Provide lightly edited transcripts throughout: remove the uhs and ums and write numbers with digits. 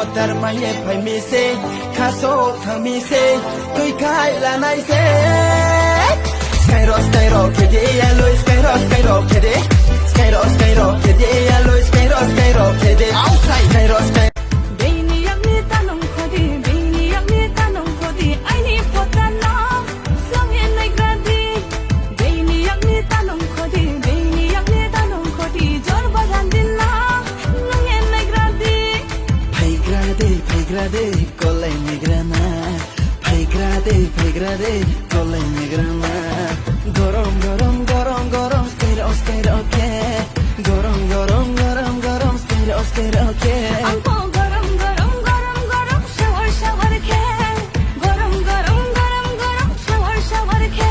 motor manye phai mi se khaso thang mi se tui khai la nai se skyro kede yalo skyro kede skyro kede yalo skyro kede outside skyro beini yakni tanong khodi beini yakni tanong khodi I need potana flong in like gradi beini yakni tanong khodi beini yakni tanong khodi jor bagandin na flong in like gradi phai grade kolai migrana phai grade kolai migrana gorom skyro ke gorom skyro ke ampo garam shower ke garam shower ke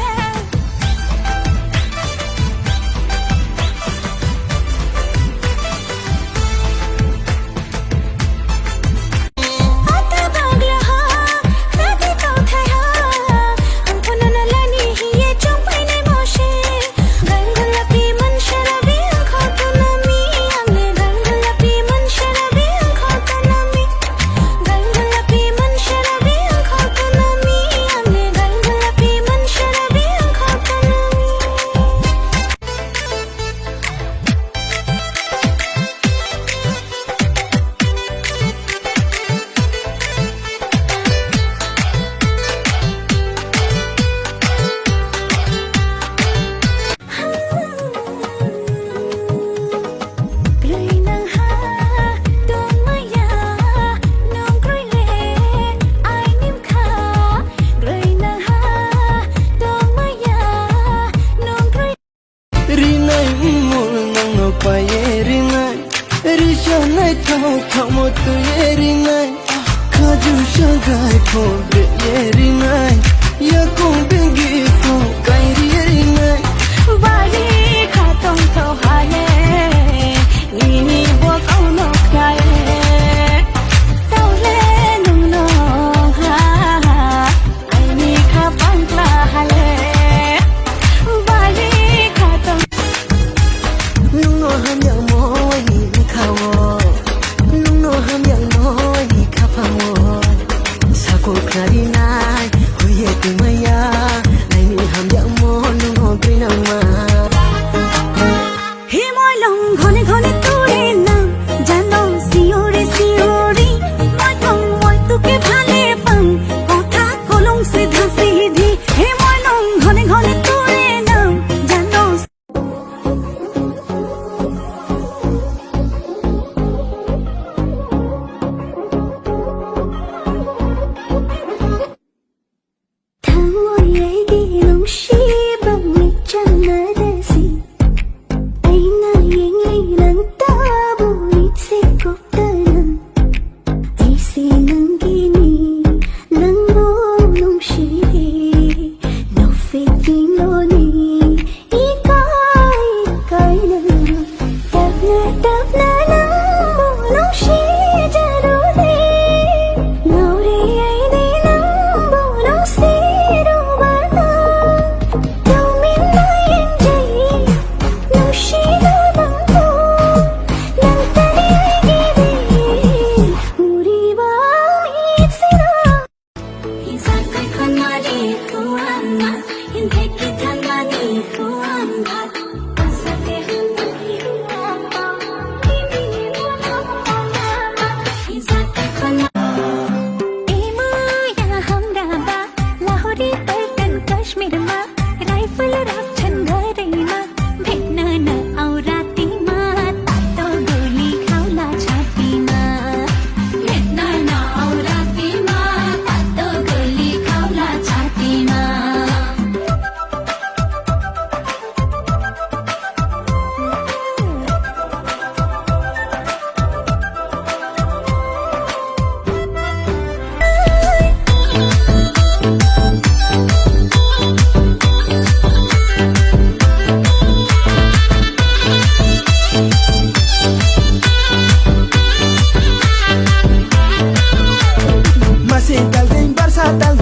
Kaju shagai pobre yerinai ya kong bengi ko kairi yerinai bari khatong to hale ni bo kau no khae taule nung no ha ai ni kha pang kla hale bari khatong lung no ham yang mo ni khawo lung no ham yang mo ni kha phamo sako khari nai hoye tumaya ai ni ham yang mo lung ho grina ma he moi long ghone tore na jano siore moi tuke bhale pang kotha kolong se dhasi di he moi long ghone tore na jano Masih tal